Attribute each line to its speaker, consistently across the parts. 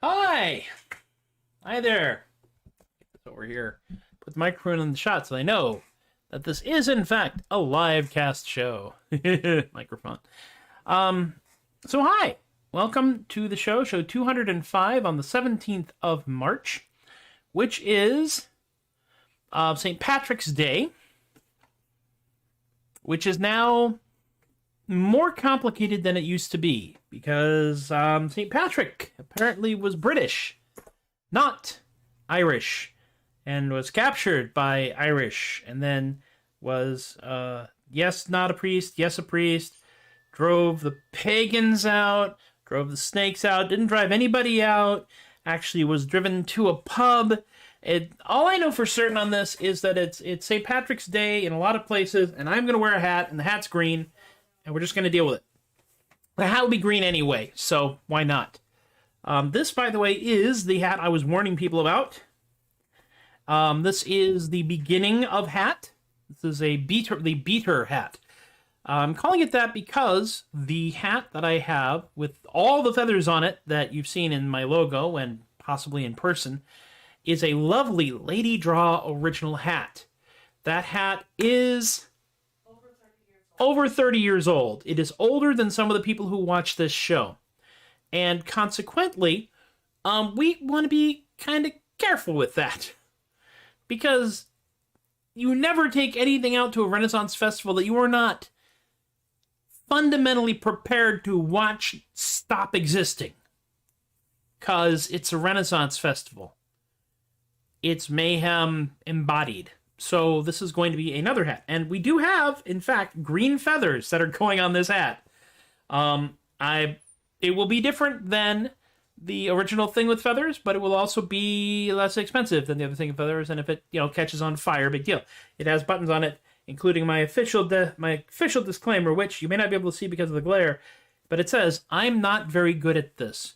Speaker 1: Hi! Hi there! Get this over here. Put the microphone in the shot so I know that this is, in fact, a live cast show. Microphone. So hi! Welcome to the show 205 on the 17th of March, which is St. Patrick's Day, which is now more complicated than it used to be, because St. Patrick apparently was British, not Irish, and was captured by Irish, and then was, yes, not a priest, yes, a priest, drove the pagans out, drove the snakes out, didn't drive anybody out, actually was driven to a pub. All I know for certain on this is that it's St. Patrick's Day in a lot of places, and I'm going to wear a hat, and the hat's green, and we're just going to deal with it. The hat will be green anyway, so why not? This, by the way, is the hat I was warning people about. This is the beginning of hat. This is the beater hat. I'm calling it that because the hat that I have, with all the feathers on it that you've seen in my logo and possibly in person, is a lovely Lady Draw original hat. That hat is over 30 years old. It is older than some of the people who watch this show. And consequently, we want to be kind of careful with that. Because you never take anything out to a Renaissance festival that you are not fundamentally prepared to watch stop existing. Because it's a Renaissance festival. It's mayhem embodied. So this is going to be another hat. And we do have, in fact, green feathers that are going on this hat. It will be different than the original thing with feathers, but it will also be less expensive than the other thing with feathers. And if it, catches on fire, big deal. It has buttons on it, including my official disclaimer, which you may not be able to see because of the glare, but it says, "I'm not very good at this."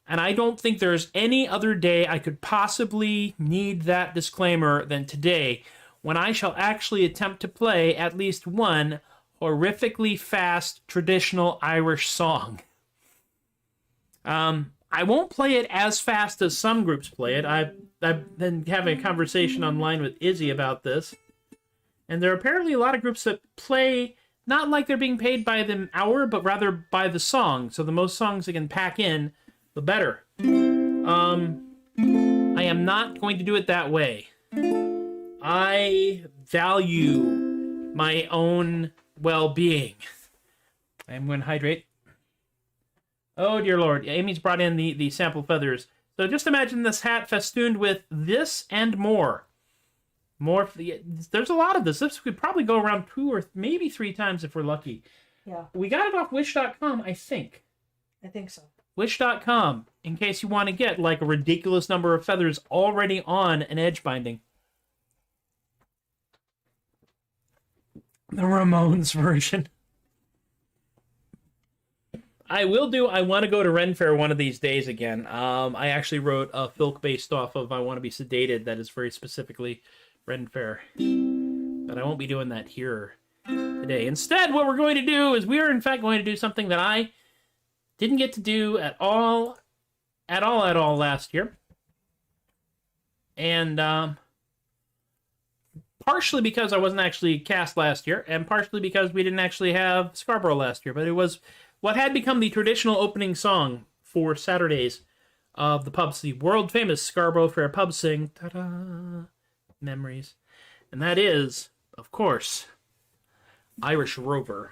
Speaker 1: And I don't think there's any other day I could possibly need that disclaimer than today, when I shall actually attempt to play at least one horrifically fast traditional Irish song. I won't play it as fast as some groups play it. I've been having a conversation online with Izzy about this. And there are apparently a lot of groups that play not like they're being paid by the hour, but rather by the song. So the most songs they can pack in, the better. I am not going to do it that way. I value my own well-being. I'm going to hydrate. Oh, dear Lord. Amy's brought in the sample feathers. So just imagine this hat festooned with this and more. There's a lot of this. This could probably go around 2 or maybe 3 times if we're lucky.
Speaker 2: Yeah.
Speaker 1: We got it off Wish.com, I think.
Speaker 2: I think so.
Speaker 1: Wish.com, in case you want to get like a ridiculous number of feathers already on an edge binding. The Ramones version. I want to go to Ren Fair one of these days again. I actually wrote a filk based off of I Want to Be Sedated that is very specifically Ren Fair. But I won't be doing that here today. Instead, what we're going to do is we are in fact going to do something that I didn't get to do at all last year. And partially because I wasn't actually cast last year, and partially because we didn't actually have Scarborough last year. But it was what had become the traditional opening song for Saturdays of the pubs, the world-famous Scarborough Fair pub sing, ta-da, memories. And that is, of course, Irish Rover.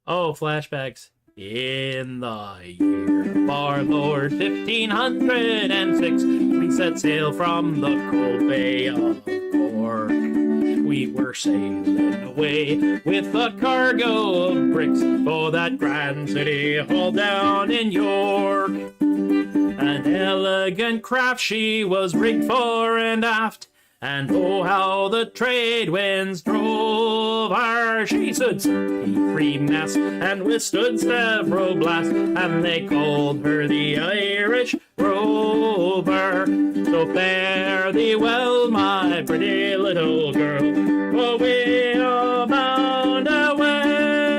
Speaker 1: Oh, flashbacks. In the year of our Lord 1506, we set sail from the cold bay of Cork. We were sailing away with a cargo of bricks for that grand city hall down in York. An elegant craft she was rigged fore and aft, and oh how the trade winds drove her. She stood 73 masts and withstood several blasts, and they called her the Irish Rover. So fare thee well, my pretty little girl, for we are bound away.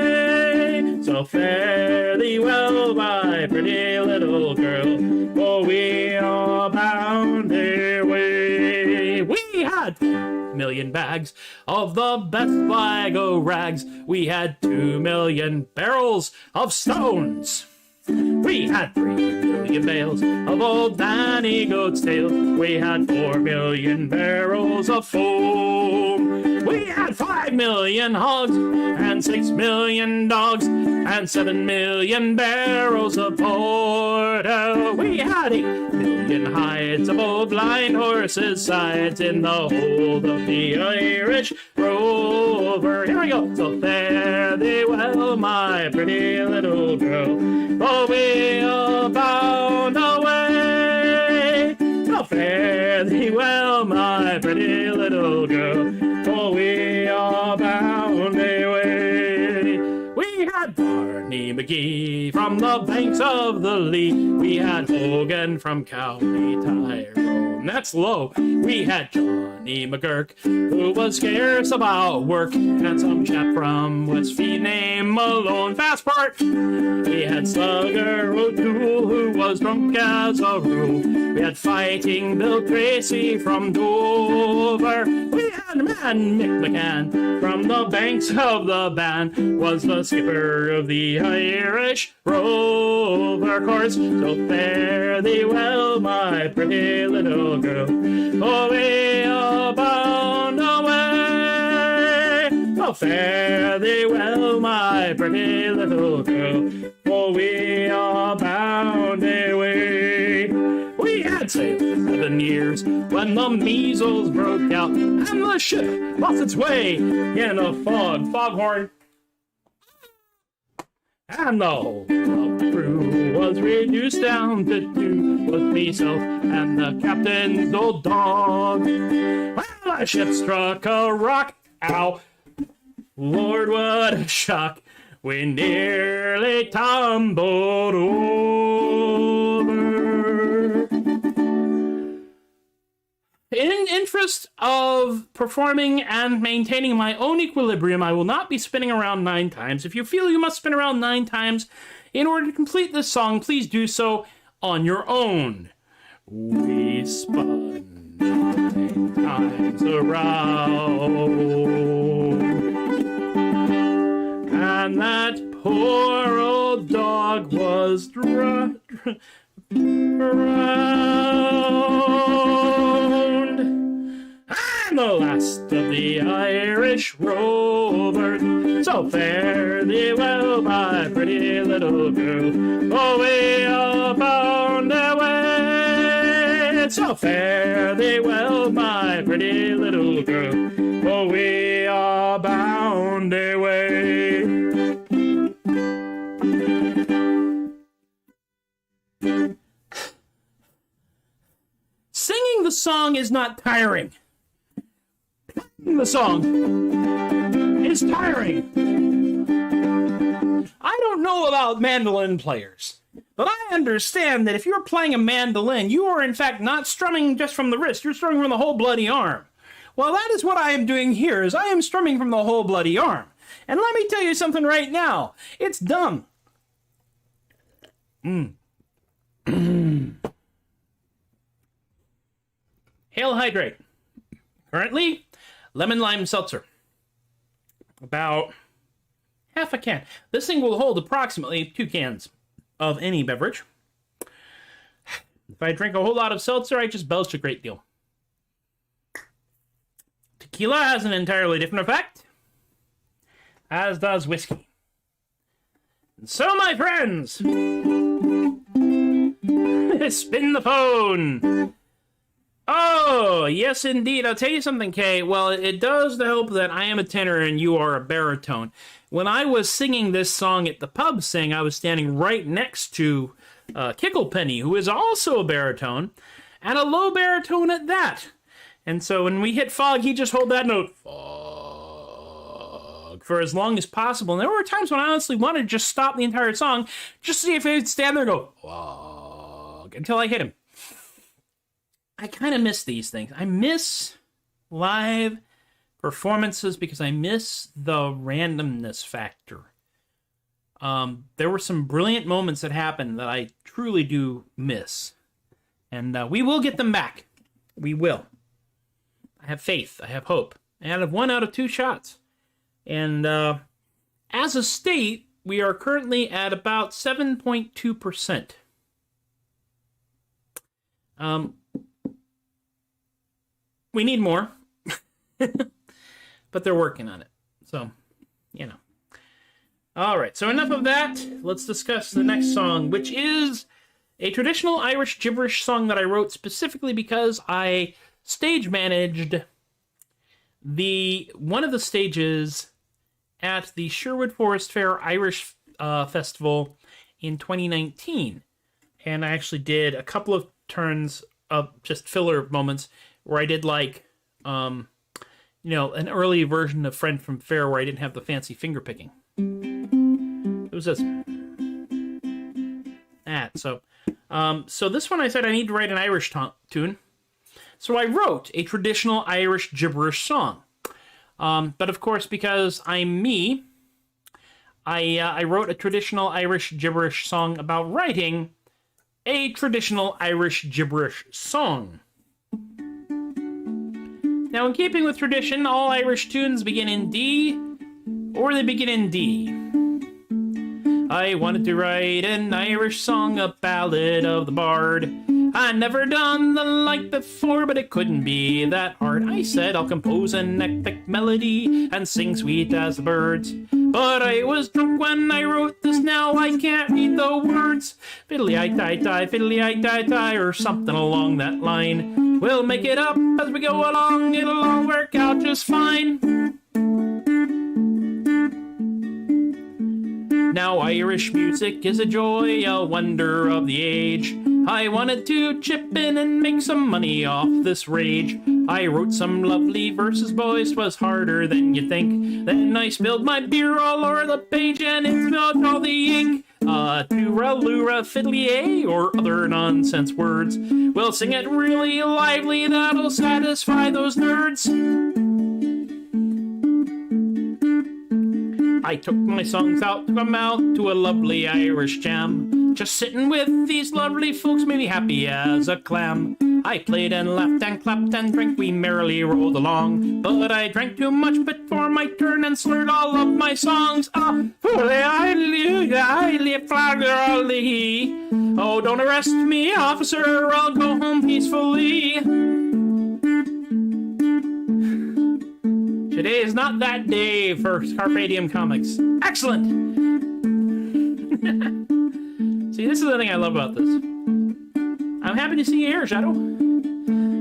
Speaker 1: So fare thee well, my pretty little girl, for we are bound away. We had 2,000,000 bags of the best Sligo rags. We had 2,000,000 barrels of stones. We had 3,000,000 bales of old Danny Goat's tail. We had 4,000,000 barrels of foam. We had 5,000,000 hogs and 6,000,000 dogs and 7,000,000 barrels of porter. We had 8,000,000 hides of old blind horses' sides in the hold of the Irish Rover. Here we go. So fare thee well, my pretty little girl, for we are bound away. So fare thee well, my pretty little girl, for we are bound away. We had Barney McGee from the banks of the Lee. We had Hogan from County Tyrone. That's low. We had Johnny McGurk, who was scarce about work, and some chap from Westfleet named Malone. Fast part. We had Slugger O'Toole, who was drunk as a rule. We had Fighting Bill Tracy from Dover. We had Man Mick McCann from the banks of the Bann, was the skipper of the Irish Rover. Course, so fare thee well, my pretty little girl, for we are bound away. So fare thee well, my pretty little girl, for we are bound away. We had sailed 7 years when the measles broke out, and the ship lost its way in a foghorn. And the whole of the crew was reduced down to 2, with myself and the captain's old dog. Well, the ship struck a rock. Ow! Lord, what a shock! We nearly tumbled over. In interest of performing and maintaining my own equilibrium, I will not be spinning around 9 times. If you feel you must spin around 9 times in order to complete this song, please do so on your own. We spun 9 times around, and that poor old dog was drowned. I'm the last of the Irish Rovers. So fare thee well, my pretty little girl, for we are bound away. So fare thee well, my pretty little girl, for we are bound away. Singing the song is not tiring. Playing the song is tiring. I don't know about mandolin players, but I understand that if you're playing a mandolin, you are in fact not strumming just from the wrist, you're strumming from the whole bloody arm. Well, that is what I am doing here, is I am strumming from the whole bloody arm. And let me tell you something right now, it's dumb. Hail Hydrate. Currently, lemon lime seltzer. About half a can. This thing will hold approximately 2 cans of any beverage. If I drink a whole lot of seltzer, I just belch a great deal. Tequila has an entirely different effect, as does whiskey. And so, my friends, spin the phone. Oh, yes, indeed. I'll tell you something, Kay. Well, it does help that I am a tenor and you are a baritone. When I was singing this song at the pub sing, I was standing right next to Kicklepenny, who is also a baritone, and a low baritone at that. And so when we hit fog, he just hold that note, fog, for as long as possible. And there were times when I honestly wanted to just stop the entire song, just to see if he would stand there and go, fog, until I hit him. I kind of miss these things. I miss live performances because I miss the randomness factor. There were some brilliant moments that happened that I truly do miss. And we will get them back. We will. I have faith. I have hope. And I've 1 out of 2 shots. And as a state, we are currently at about 7.2%. We need more. But they're working on it. So, you know. All right, so enough of that. Let's discuss the next song, which is a traditional Irish gibberish song that I wrote specifically because I stage managed one of the stages at the Sherwood Forest Fair Irish Festival in 2019. And I actually did a couple of turns of just filler moments where I did like, an early version of Friend from Fair where I didn't have the fancy finger picking. It was this. So this one I said I need to write an Irish tune. So I wrote a traditional Irish gibberish song. But of course, because I'm me, I wrote a traditional Irish gibberish song about writing a traditional Irish gibberish song. Now, in keeping with tradition, all Irish tunes begin in D, or they begin in D. I wanted to write an Irish song, a ballad of the bard. I never done the like before, but it couldn't be that hard. I said I'll compose an epic melody and sing sweet as the birds. But I was drunk when I wrote this, now I can't read the words. Fiddly-I-die-die, fiddly-I-die-die, or something along that line. We'll make it up as we go along, it'll all work out just fine. Now Irish music is a joy, a wonder of the age. I wanted to chip in and make some money off this rage. I wrote some lovely verses, boys, 'twas harder than you'd think. Then I spilled my beer all over the page and it spilled all the ink. Toora-loora fiddly-ay, or other nonsense words. We'll sing it really lively, that'll satisfy those nerds. I took my songs out to come out to a lovely Irish jam. Just sitting with these lovely folks made me happy as a clam. I played and laughed and clapped and drank, we merrily rolled along. But I drank too much before my turn and slurred all of my songs. Oh, don't arrest me, officer, I'll go home peacefully. Today is not that day for Carpe Diem comics. Excellent! See, this is the thing I love about this. I'm happy to see you here, Shadow.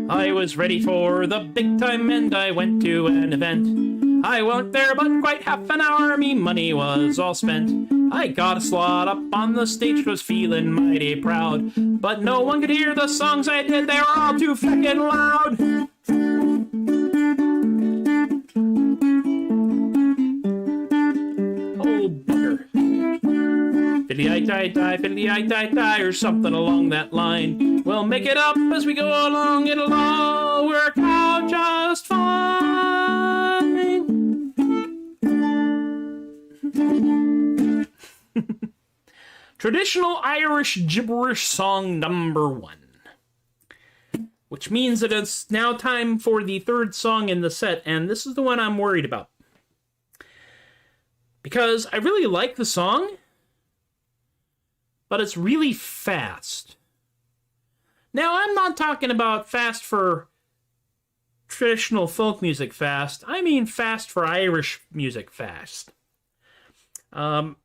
Speaker 1: I was ready for the big time and I went to an event. I went there but quite half an hour, me money was all spent. I got a slot up on the stage, was feeling mighty proud. But no one could hear the songs I did, they were all too feckin' loud. Oh, bugger. Fiddly-I-die-die, fiddly-I-die-die, or something along that line. We'll make it up as we go along, it'll all work out just fine. Traditional Irish gibberish song number 1. which means that it's now time for the third song in the set, and this is the one I'm worried about. Because I really like the song, but it's really fast. Now, I'm not talking about fast for traditional folk music fast. I mean fast for Irish music fast. Apparently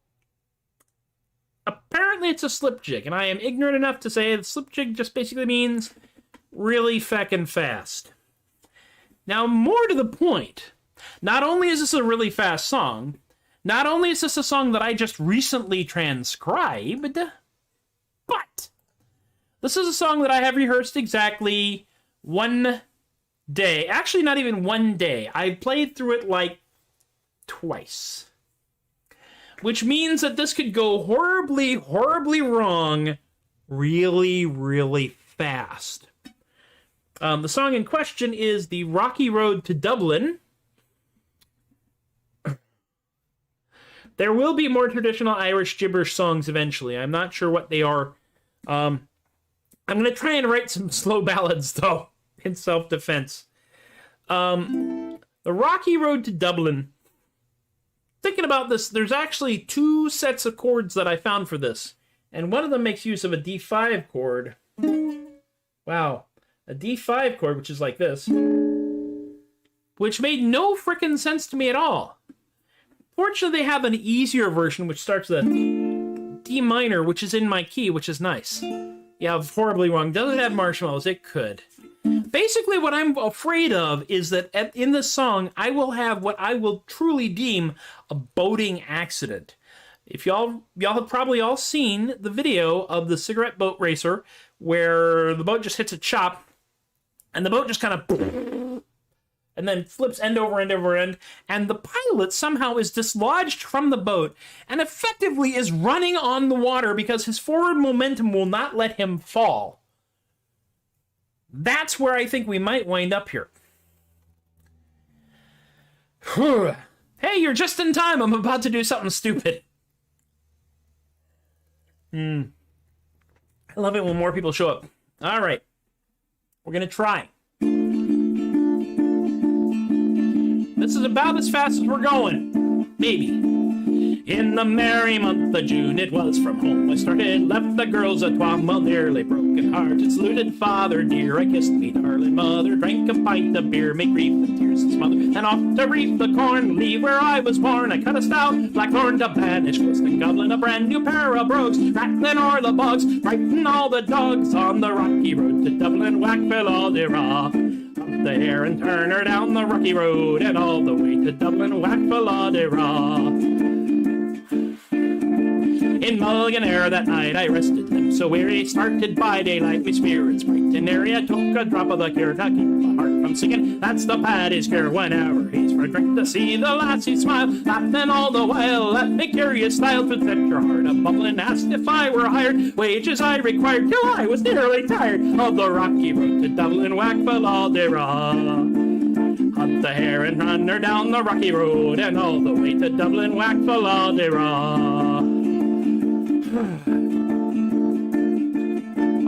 Speaker 1: it's a slip jig, and I am ignorant enough to say the slip jig just basically means really feckin' fast. Now, more to the point, not only is this a really fast song, not only is this a song that I just recently transcribed, but this is a song that I have rehearsed exactly one day. Actually, not even one day. I played through it like twice. Which means that this could go horribly, horribly wrong really, really fast. The song in question is The Rocky Road to Dublin. There will be more traditional Irish gibberish songs eventually. I'm not sure what they are. I'm going to try and write some slow ballads, though, in self-defense. The Rocky Road to Dublin. Thinking about this, there's actually two sets of chords that I found for this. And one of them makes use of a D5 chord. Wow. A D5 chord, which is like this. Which made no frickin' sense to me at all. Fortunately, they have an easier version, which starts with a D minor, which is in my key, which is nice. Yeah, horribly wrong. Does it have marshmallows? It could. Basically, what I'm afraid of is that in this song, I will have what I will truly deem a boating accident. If y'all have probably all seen the video of the cigarette boat racer, where the boat just hits a chop, and the boat just kind of and then flips end over end over end, and the pilot somehow is dislodged from the boat and effectively is running on the water because his forward momentum will not let him fall. That's where I think we might wind up here. Hey, you're just in time. I'm about to do something stupid. I love it when more people show up. All right. We're going to try. This is about as fast as we're going. Maybe. In the merry month of June, it was from home I started. Left the girls at Twam, well, nearly broken hearted. Saluted father dear, I kissed me darling mother. Drank a pint of beer, made grief and tears and smother. And off to reap the corn, leave where I was born. I cut a stout blackthorn to banish ghost and goblin. A brand new pair of brogues, rattling o'er the bogs. Frighten all the dogs on the rocky road to Dublin. Whack fill all de raw. Up the hare and turn her down the rocky road. And all the way to Dublin. Whack fill all de raw. In Mulligan air that night I rested them so weary. Started by daylight with spirits bright and airy. I took a drop of the cure to keep my heart from singing. That's the Paddy's cure whenever he's for a drink. To see the lassie smile, laughing all the while. Let me curious style to set your heart a bubbling. Asked if I were hired, wages I required, till I was nearly tired of the rocky road to Dublin. Whack for all de raw. Hunt the hare and run her down the rocky road, and all the way to Dublin. Whack for all de raw.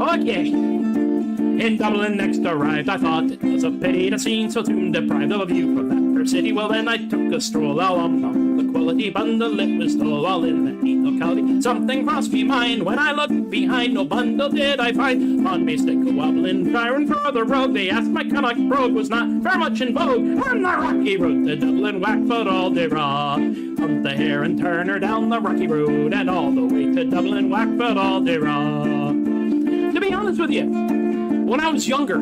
Speaker 1: Okay. In Dublin next arrived, I thought it was a pity to seem so soon deprived of a view from that fair city. Well, then I took a stroll along the quality bundle. It was still all in that neat locality. Something crossed me mind when I looked behind. No bundle did I find. On me stick a wobbling, trying for the road. They asked my Connacht brogue was not very much in vogue. On the rocky road to Dublin, whack foot all day raw. Hunt the hare and turn her down the rocky road, and all the way to Dublin. Whack foot all day raw. To be honest with you, when I was younger,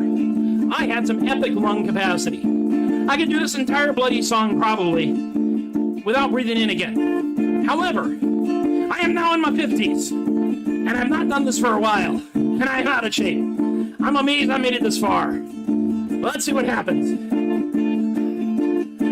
Speaker 1: I had some epic lung capacity. I could do this entire bloody song probably without breathing in again. However, I am now in my 50s, and I've not done this for a while, and I'm out of shape. I'm amazed I made it this far. Let's see what happens.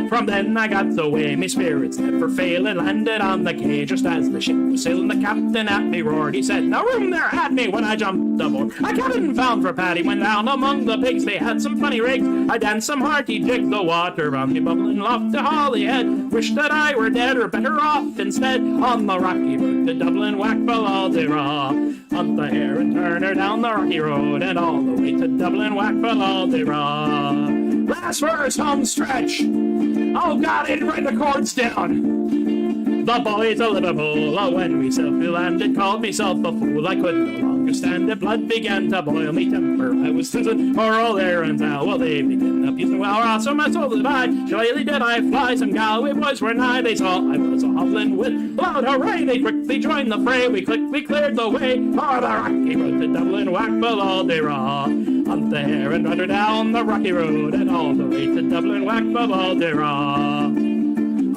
Speaker 1: from then I got away, me spirits never failing, landed on the quay just as the ship was sailing. The captain at me roared, he said, "No room there at me," when I jumped aboard. A cabin found for Paddy, went down among the pigs, they had some funny rigs. I danced some hearty jigs, the water round me bubbling loft to Holyhead. Wished that I were dead or better off instead, on the rocky road to Dublin, whack below the raw. Up the hare and Turner down the rocky road, and all the way to Dublin, whack below the raw. Last verse, home stretch. Oh God, I didn't write the chords down. The boys of Liverpool, oh, when we self-flew landed, called myself a fool. I could no longer stand it, blood began to boil me temper. I was fizzing for all their and now, well, they begin abusing well, or so my soul did I. Surely did I fly, some Galway boys were nigh, they saw I was a hobbling with loud hooray. They quickly joined the fray, we quickly cleared the way, for the rocky road to Dublin, whack below the raw. Up the hare and rudder down the rocky road, and all the way to Dublin, whack below the raw.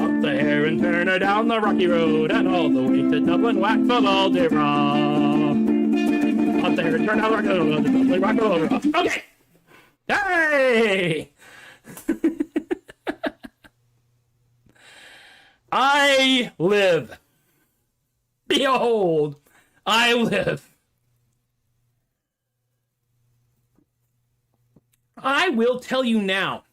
Speaker 1: Up the hare and Turner down the rocky road, and all the way to Dublin, whack below the raw. Up the hare and Turner down the rocky road, Dublin, whack below the raw. Okay! Hey! I live. Behold, I live. I will tell you now,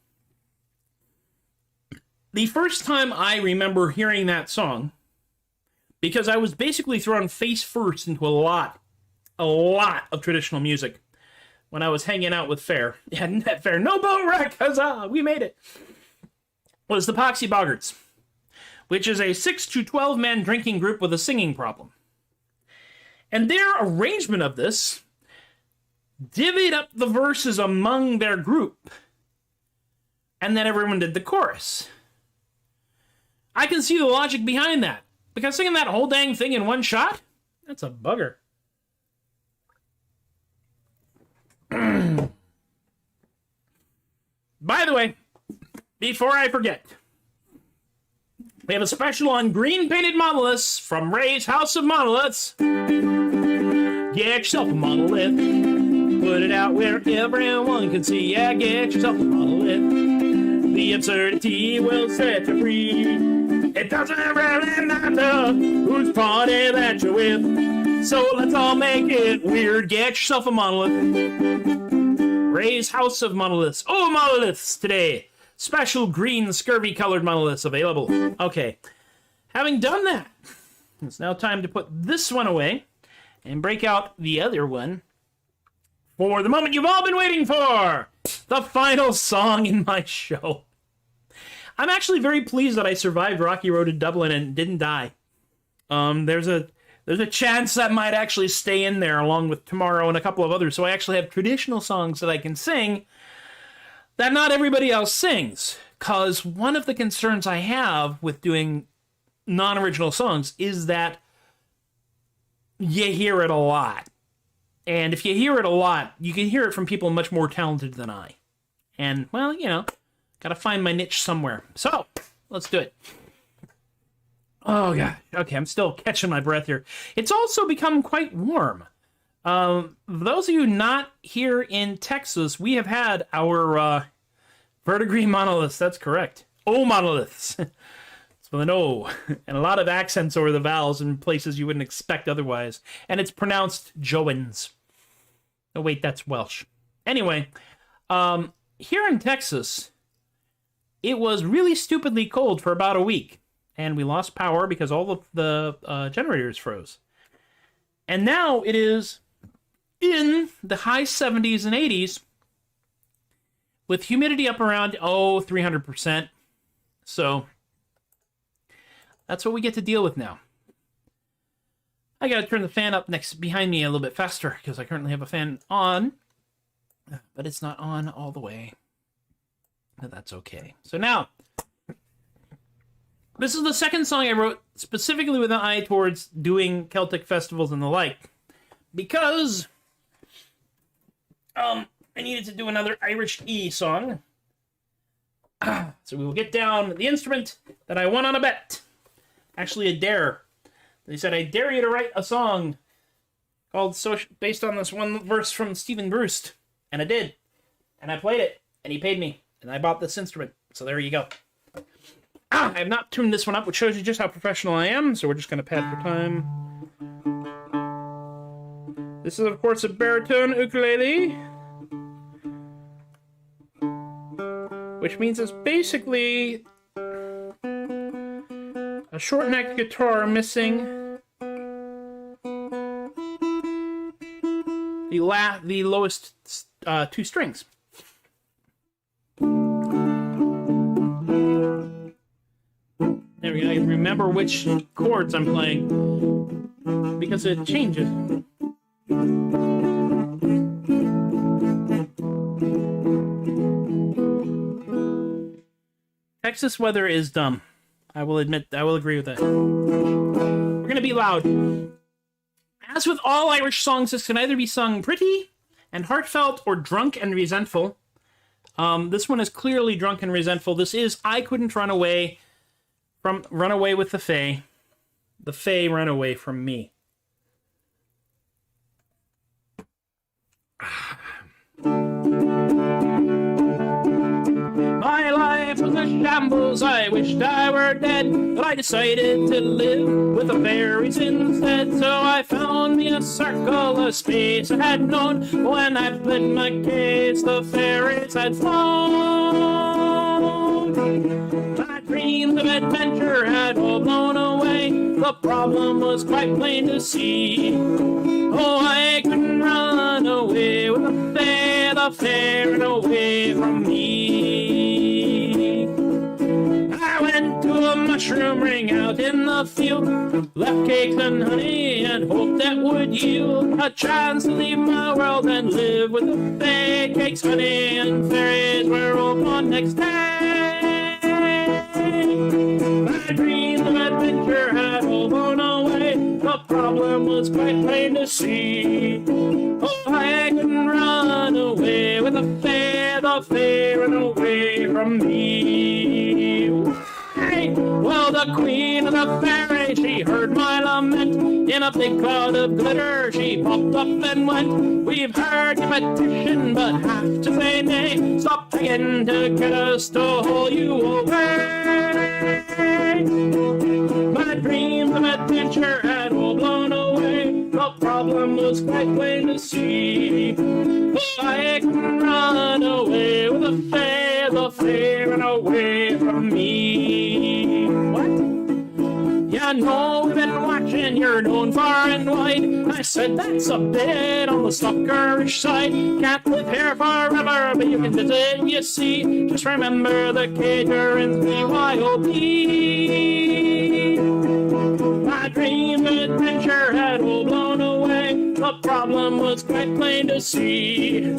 Speaker 1: the first time I remember hearing that song, because I was basically thrown face first into a lot of traditional music when I was hanging out with Fair. Yeah, net Fair, no boat wreck, huzzah, we made it. Was the Poxy Boggarts, which is a 6 to 12 man drinking group with a singing problem. And their arrangement of this divvied up the verses among their group, and then everyone did the chorus. I can see the logic behind that, because singing that whole dang thing in one shot, that's a bugger. By the way, before I forget, we have a special on green painted monoliths from Ray's House of Monoliths. Get yourself a monolith. Put it out where everyone can see. Yeah, get yourself a monolith. The absurdity will set you free. It doesn't really matter whose party that you're with. So let's all make it weird. Get yourself a monolith. Ray's House of Monoliths. Oh, monoliths today. Special green scurvy colored monoliths available. Okay. Having done that, it's now time to put this one away and break out the other one for the moment you've all been waiting for, the final song in my show. I'm actually very pleased that I survived Rocky Road to Dublin and didn't die. There's a chance that might actually stay in there along with Tomorrow and a couple of others, so I actually have traditional songs that I can sing that not everybody else sings. Because one of the concerns I have with doing non-original songs is that you hear it a lot. And if you hear it a lot, you can hear it from people much more talented than I. And, well, you know, gotta find my niche somewhere. So, let's do it. Oh, God. Okay, I'm still catching my breath here. It's also become quite warm. Those of you not here in Texas, we have had our verdigris monoliths. That's correct. O monoliths. It's with an O. And a lot of accents over the vowels in places you wouldn't expect otherwise. And it's pronounced Joans. Oh, wait, that's Welsh. Anyway, here in Texas, it was really stupidly cold for about a week. And we lost power because all of the generators froze. And now it is in the high 70s and 80s with humidity up around, 300%. So that's what we get to deal with now. I gotta turn the fan up behind me a little bit faster because I currently have a fan on, but it's not on all the way. But that's okay. So now, this is the second song I wrote specifically with an eye towards doing Celtic festivals and the like, because I needed to do another Irish E song. So we will get down the instrument that I won on a bet. Actually, a dare. They said, I dare you to write a song called based on this one verse from Stephen Bruce. And I did. And I played it. And he paid me. And I bought this instrument. So there you go. I have not tuned this one up, which shows you just how professional I am, so we're just going to pad for time. This is, of course, a baritone ukulele, which means it's basically a short-necked guitar missing the lowest two strings. There we go. I can remember which chords I'm playing because it changes. Texas weather is dumb. I will admit, I will agree with that. We're gonna be loud. As with all Irish songs, this can either be sung pretty and heartfelt or drunk and resentful. This one is clearly drunk and resentful. This is I Couldn't Run Away with the Fae. The Fae ran away from me. My life was a shambles, I wished I were dead, but I decided to live with the fairies instead. So I found me a circle of space I had known. When I put my case, the fairies had flown. My dreams of adventure had all blown away. The problem was quite plain to see. Oh, I couldn't run away with the fair ran away from me. I went to a mushroom ring out in the field, left cakes and honey and hoped that would yield a chance to leave my world and live with the fae. Cakes, honey, and fairies were all gone next day. My dreams of adventure had all blown away. The problem was quite plain to see. Oh, I couldn't run away with the fae ran away from me. Well, the queen of the fairies, she heard my lament. In a big cloud of glitter, she popped up and went. We've heard your petition, but have to say nay. Stop begging to get us to haul you away. My dreams of adventure had all blown away. The problem was quite plain to see. I couldn't run away with the fae ran away from me. What? Yeah, no, we've been watching, you're known far and wide. I said that's a bit on the stalkerish side. Can't live here forever, but you can visit, you see. Just remember the caterers, BYOB. My dream of adventure had all blown away. The problem was quite plain to see.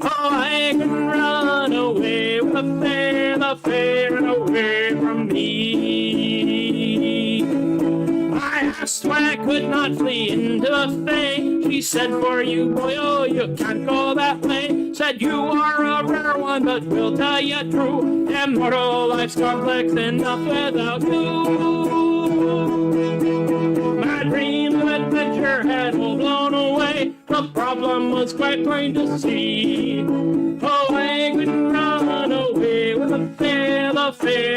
Speaker 1: Oh, I couldn't run away with the fae ran away from me. I asked why I could not flee into the fae. She said, for you, boy, oh, you can't go that way. Said, you are a rare one, but we'll tell you true. Immortal life's complex enough without you. My dreams of adventure had all blown away. The problem was quite plain to see. Oh, I couldn't run away with the fae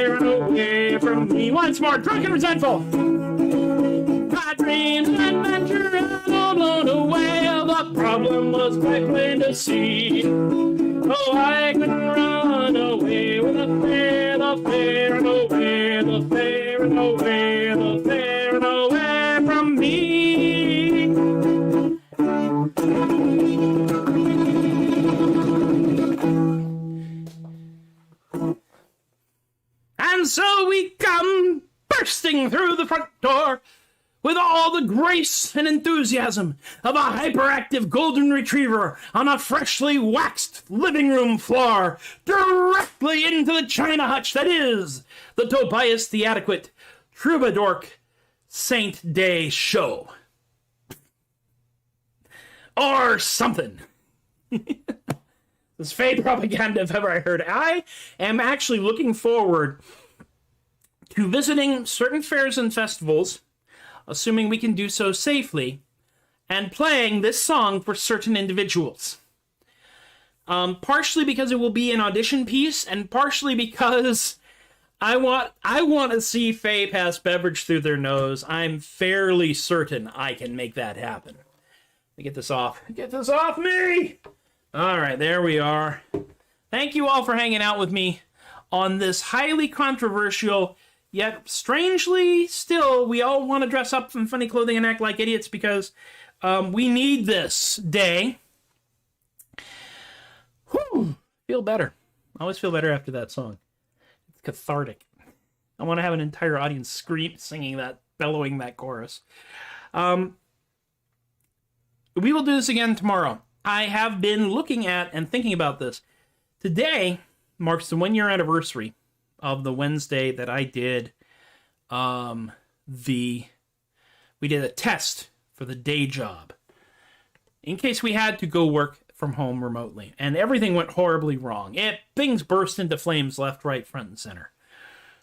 Speaker 1: ran away from me. Once more, drunk and resentful. My dreams of adventure had all blown away. The problem was quite plain to see. Oh, I couldn't run away with the fae ran away, the fae ran away, the fae ran away from me. And so we come bursting through the front door with all the grace and enthusiasm of a hyperactive golden retriever on a freshly waxed living room floor, directly into the china hutch that is the Tobias the Adequate Troubadork Saint Day Show. Or something. This Fae propaganda if ever I heard. I am actually looking forward to visiting certain fairs and festivals, assuming we can do so safely, and playing this song for certain individuals. Partially because it will be an audition piece, and partially because I want to see Faye pass beverage through their nose. I'm fairly certain I can make that happen. Let me get this off. Get this off me! All right, there we are. Thank you all for hanging out with me on this highly controversial, yet strangely still, we all want to dress up in funny clothing and act like idiots because we need this day. Whew, feel better. I always feel better after that song. It's cathartic. I want to have an entire audience singing that, bellowing that chorus. We will do this again tomorrow. I have been looking at and thinking about this. Today marks the 1-year anniversary of the Wednesday that I did we did a test for the day job in case we had to go work from home remotely, and everything went horribly wrong. Things burst into flames left, right, front, and center.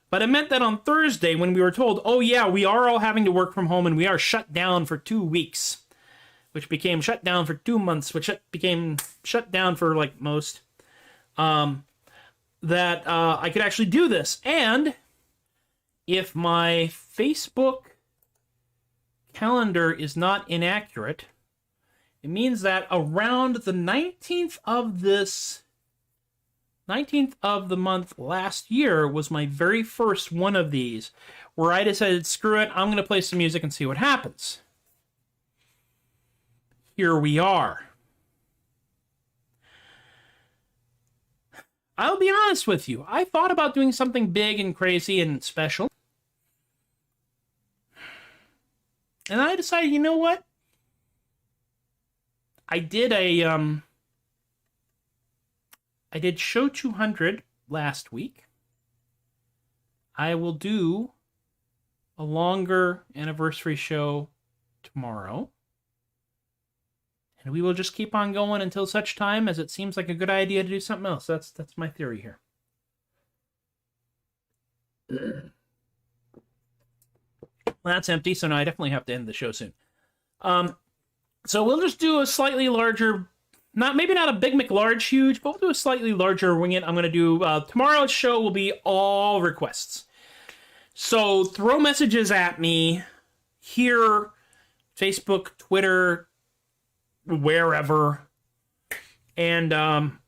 Speaker 1: But it meant that on Thursday, when we were told, oh yeah, we are all having to work from home and we are shut down for 2 weeks, which became shut down for 2 months, which became shut down for like most, that I could actually do this. And if my Facebook calendar is not inaccurate, it means that around the 19th of the month last year was my very first one of these, where I decided, screw it, I'm going to play some music and see what happens. Here we are. I'll be honest with you, I thought about doing something big and crazy and special. And I decided, you know what? I did show 200 last week. I will do a longer anniversary show tomorrow. And we will just keep on going until such time as it seems like a good idea to do something else. That's my theory here. Well, that's empty, so now I definitely have to end the show soon. So we'll just do a slightly larger, maybe not a Big McLarge huge, but we'll do a slightly larger wing it. I'm going to do, tomorrow's show will be all requests. So throw messages at me here, Facebook, Twitter, wherever, and,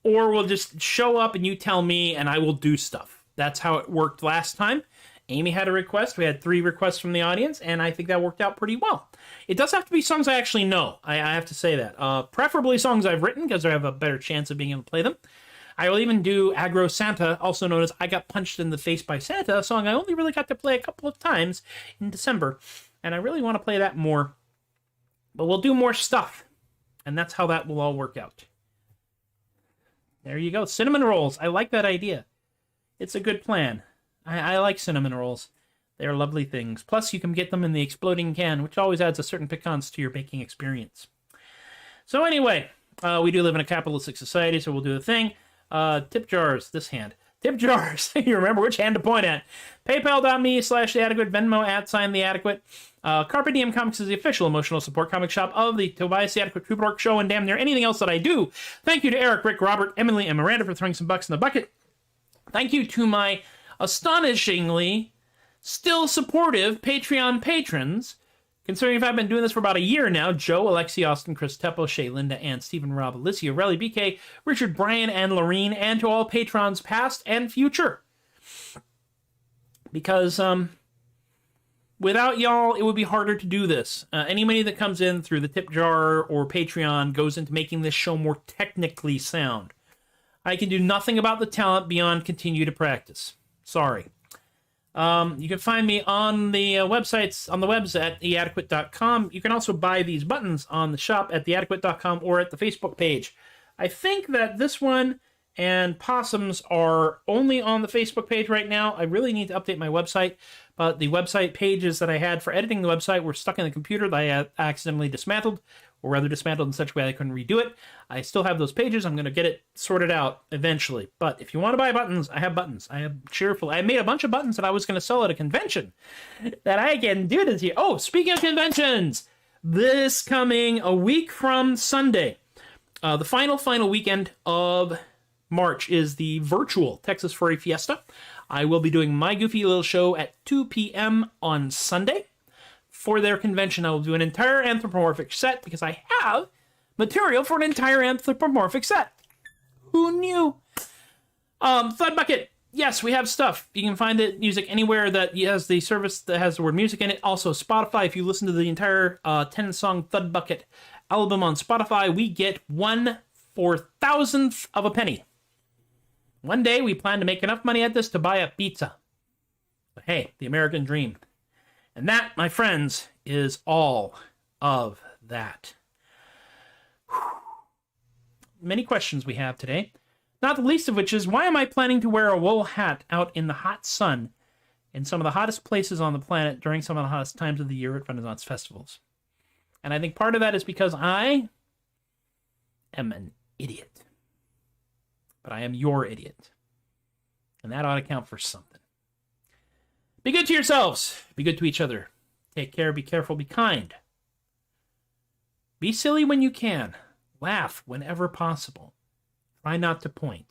Speaker 1: or we'll just show up and you tell me and I will do stuff. That's how it worked last time. Amy had a request. We had 3 requests from the audience, and I think that worked out pretty well. It does have to be songs I actually know. I have to say that. Preferably songs I've written, because I have a better chance of being able to play them. I will even do Aggro Santa, also known as I Got Punched in the Face by Santa, a song I only really got to play a couple of times in December, and I really want to play that more. But we'll do more stuff, and that's how that will all work out. There you go. Cinnamon rolls. I like that idea. It's a good plan. I like cinnamon rolls. They're lovely things. Plus, you can get them in the exploding can, which always adds a certain piquance to your baking experience. So anyway, we do live in a capitalistic society, so we'll do the thing. Tip jars, this hand. Tip jars. You remember which hand to point at. PayPal.me/theadequate. Venmo @theadequate. Carpe Diem Comics is the official emotional support comic shop of the Tobias the Adequate Troubadork show and damn near anything else that I do. Thank you to Eric, Rick, Robert, Emily, and Miranda for throwing some bucks in the bucket. Thank you to my astonishingly still supportive Patreon patrons, considering I've been doing this for about a year now. Joe, Alexi, Austin, Chris Teppo, Shay, Linda, Ann, Stephen, Rob, Alicia, Relly, BK, Richard, Brian, and Lorene, and to all patrons past and future. Because without y'all, it would be harder to do this. Any money that comes in through the tip jar or Patreon goes into making this show more technically sound. I can do nothing about the talent beyond continue to practice. Sorry. You can find me on the websites, on the webs at theadequate.com. You can also buy these buttons on the shop at theadequate.com or at the Facebook page. I think that this one and Possums are only on the Facebook page right now. I really need to update my website, but the website pages that I had for editing the website were stuck in the computer that I accidentally dismantled, or rather dismantled in such a way I couldn't redo it. I still have those pages. I'm going to get it sorted out eventually. But if you want to buy buttons, I have buttons. I made a bunch of buttons that I was going to sell at a convention that I can do this year. Oh, speaking of conventions, this coming a week from Sunday, the final weekend of March is the virtual Texas Furry Fiesta. I will be doing my goofy little show at 2 p.m. on Sunday. For their convention, I will do an entire anthropomorphic set because I have material for an entire anthropomorphic set. Who knew? THUD Bucket. Yes, we have stuff. You can find the music anywhere that has the service that has the word music in it. Also, Spotify. If you listen to the entire 10-song THUD Bucket album on Spotify, we get 1/4000th of a penny. One day, we plan to make enough money at this to buy a pizza. But hey, the American dream. And that, my friends, is all of that. Many questions we have today. Not the least of which is, why am I planning to wear a wool hat out in the hot sun in some of the hottest places on the planet during some of the hottest times of the year at Renaissance festivals? And I think part of that is because I am an idiot. But I am your idiot. And that ought to count for something. Be good to yourselves. Be good to each other. Take care, be careful, be kind. Be silly when you can. Laugh whenever possible. Try not to point,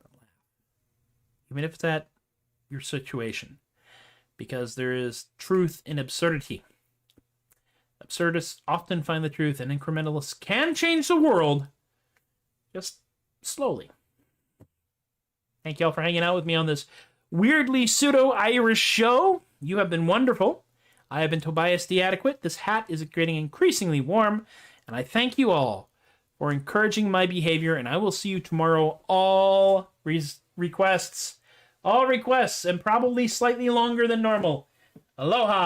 Speaker 1: but laugh. Even if it's at your situation. Because there is truth in absurdity. Absurdists often find the truth, and incrementalists can change the world just slowly. Thank you all for hanging out with me on this weirdly pseudo-Irish show. You have been wonderful. I have been Tobias the Adequate. This hat is getting increasingly warm, and I thank you all for encouraging my behavior, and I will see you tomorrow. All requests, and probably slightly longer than normal. Aloha!